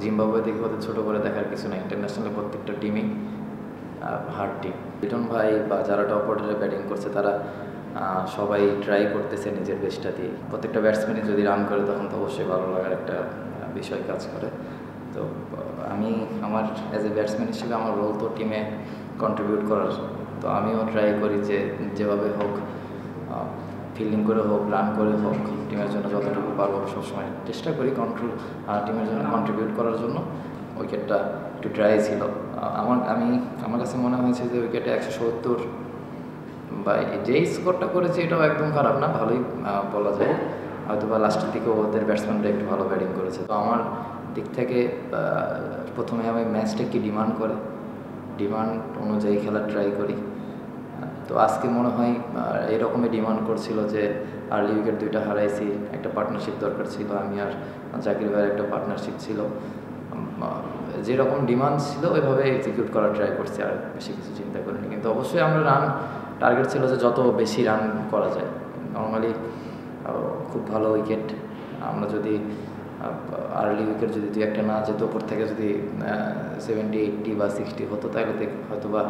Zimbabwe থেকে ওদের ছোট করে দেখার কিছু না। ইন্টারন্যাশনালে প্রত্যেকটা টিমই হার্ড টিম। লিটন ভাই বা যারা টপ অর্ডারে ব্যাটিং করছে তারা সবাই ট্রাই করতেছে নিজের বেস্টটা দিয়ে। প্রত্যেকটা ব্যাটসম্যানই যদি রান করে তখন তো অবশ্যই ভালো লাগার একটা বিষয় কাজ করে। তো আমি আমার অ্যাজ এ ব্যাটসম্যান হিসেবে আমার রোল তো টিমে কন্ট্রিবিউট করার। তো আমিও ট্রাই করি যে যেভাবে হোক ফিল্ডিং করে হোক, রান করে হোক, টিমের জন্য যতটুকু পারবো সবসময় চেষ্টা করি টিমের জন্য কন্ট্রিবিউট করার জন্য। উইকেটটা একটু ড্রাই ছিল। আমার কাছে মনে হয়েছে যে উইকেটে 170 বা যেই স্কোরটা করেছে এটাও একদম খারাপ না, ভালোই বলা যায়। হয়তো বা লাস্টের দিকে ওদের ব্যাটসম্যানরা একটু ভালো ব্যাটিং করেছে। তো আমার দিক থেকে প্রথমে আমি ম্যাচটা কি ডিমান্ড অনুযায়ী খেলার ট্রাই করি। তো আজকে মনে হয় এরকমই ডিমান্ড করছিল যে আর্লি উইকেট 2টা হারাইছি, একটা পার্টনারশিপ দরকার ছিল, আমি আর জাকির ভাইয়ের একটা পার্টনারশিপ ছিল। যেরকম ডিমান্ড ছিল ওইভাবে এক্সিকিউট করার ট্রাই করছি, আর বেশি কিছু চিন্তা করিনি। কিন্তু অবশ্যই আমরা টার্গেট ছিল যে যত বেশি রান করা যায়। নর্মালি খুব ভালো উইকেট, আমরা যদি আর্লি উইকেট যদি 2-1টা না যেত, ওপর থেকে যদি 70, 80 বা 60 হতো তাহলে হয়তো বা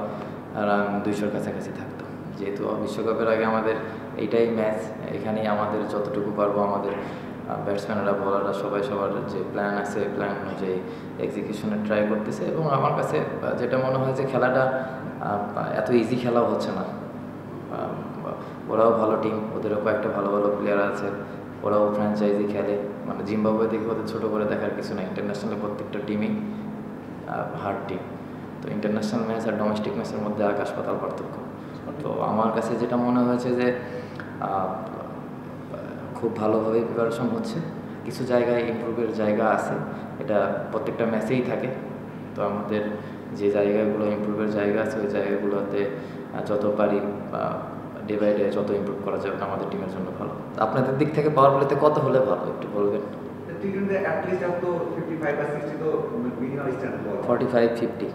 রান 200-র কাছাকাছি থাকতো। যেহেতু বিশ্বকাপের আগে আমাদের এইটাই ম্যাচ, এখানেই আমাদের যতটুকু পারবো আমাদের ব্যাটসম্যানরা, বোলাররা সবাই সবার যে প্ল্যান আছে প্ল্যান অনুযায়ী এক্সিকিউশনের ট্রাই করতেছে। এবং আমার কাছে যেটা মনে হয় যে খেলাটা এত ইজি খেলাও হচ্ছে না। ওরাও ভালো টিম, ওদেরও কয়েকটা ভালো ভালো প্লেয়ার আছে, ওরাও ফ্র্যাঞ্চাইজি খেলে। মানে জিম্বাবুয়ে থেকে ওদের ছোটো করে দেখার কিছু না। ইন্টারন্যাশনালে প্রত্যেকটা টিমই হার্ড টিম। তো ইন্টারন্যাশনাল ম্যাচ আর ডোমেস্টিক ম্যাচের মধ্যে আকাশ পাতাল পার্থক্য। তো আমার কাছে যেটা মনে হয়েছে যে খুব ভালোভাবে প্রিপারেশন হচ্ছে, কিছু জায়গায় ইমপ্রুভের জায়গা আছে, এটা প্রত্যেকটা ম্যাচেই থাকে। তো আমাদের যে জায়গাগুলো ইমপ্রুভের জায়গা আছে ওই জায়গাগুলোতে যত পারি ডে বাই ডে যত ইমপ্রুভ করা যাবে আমাদের টিমের জন্য ভালো। আপনাদের দিক থেকে পাওয়ার প্লেতে কত হলে ভালো একটু বলবেন? 45-50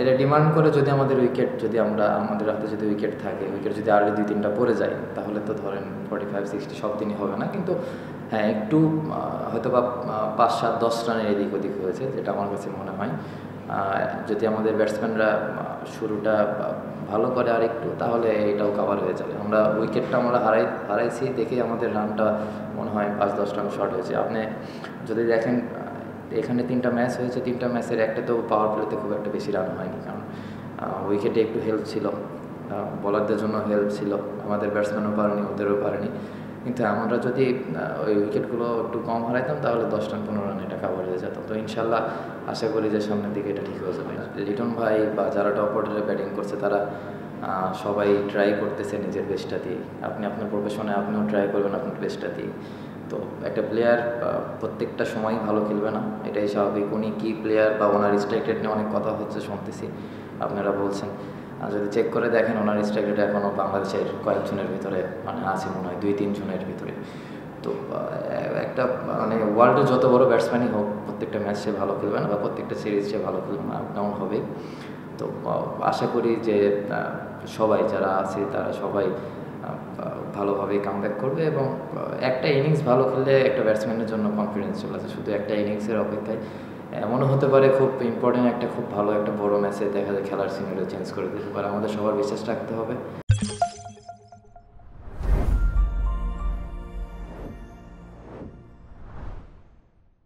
এটা ডিমান্ড করে। যদি আমাদের হাতে যদি উইকেট থাকে, উইকেট যদি আর্লি 2-3টা পড়ে যায় তাহলে তো ধরেন 45-60 সব দিনই হবে না। কিন্তু হ্যাঁ, একটু হয়তো বা 5-7-10 রানের এদিক ওদিক হয়েছে, যেটা আমার কাছে মনে হয়। যদি আমাদের ব্যাটসম্যানরা শুরুটা ভালো করে আর একটু, তাহলে এটাও কভার হয়ে যাবে। উইকেটটা আমরা হারাইছি দেখে আমাদের রানটা মনে হয় 5-10 রান শর্ট হয়েছে। আপনি যদি দেখেন এখানে 3টা ম্যাচ হয়েছে, 3টা ম্যাচের একটাতেও পাওয়ার প্লেতে খুব একটা বেশি রান হয়নি, কারণ উইকেটে একটু হেল্প ছিল, বোলারদের জন্য হেল্প ছিল, আমাদের ব্যাটসম্যানও পারেনি, ওদেরও পারেনি। কিন্তু আমরা যদি ওই উইকেটগুলো একটু কম হারাইতাম তাহলে 10 রান 15 রান এটা কাভার হয়ে যেত। তো ইনশাল্লাহ আশা করি যে সামনের দিকে এটা ঠিক হয়ে যাবে। লিটন ভাই বা যারা টপ অর্ডারে ব্যাটিং করছে তারা সবাই ট্রাই করতেছে নিজের বেস্টটা দিয়ে। আপনি আপনার প্রফেশনে আপনিও ট্রাই করবেন আপনার বেস্টটা দিয়ে। তো একটা প্লেয়ার প্রত্যেকটা সময়ই ভালো খেলবে না, এটাই স্বাভাবিক। উনি কী প্লেয়ার বা ওনার স্ট্রাইক রেট নিয়ে অনেক কথা হচ্ছে, শুনতেছি আপনারা বলছেন। যদি চেক করে দেখেন ওনার স্ট্রাইক রেট এখনও বাংলাদেশের কয়েকজনের ভিতরে আছে, মনে হয় 2-3 জনের ভিতরে। তো একটা ওয়ার্ল্ডের যত বড় ব্যাটসম্যানই হোক, প্রত্যেকটা ম্যাচ সে ভালো খেলবে না বা প্রত্যেকটা সিরিজ সে ভালো খেলবে না, তেমন হবেই। তো আশা করি যে সবাই যারা আছে তারা সবাই ভালোভাবে কামব্যাক করবে। এবং একটা ইনিংস ভালো খেললে একটা ব্যাটসম্যানের জন্য কনফিডেন্স চলে আসে। শুধু একটা ইনিংসের অপেক্ষায় এমনও হতে পারে খুব ইম্পর্টেন্ট খুব ভালো একটা বড় ম্যাচে দেখা যায় খেলার সিনারিও চেঞ্জ করে দিতে পারে। আমাদের সবার বিশ্বাস রাখতে হবে।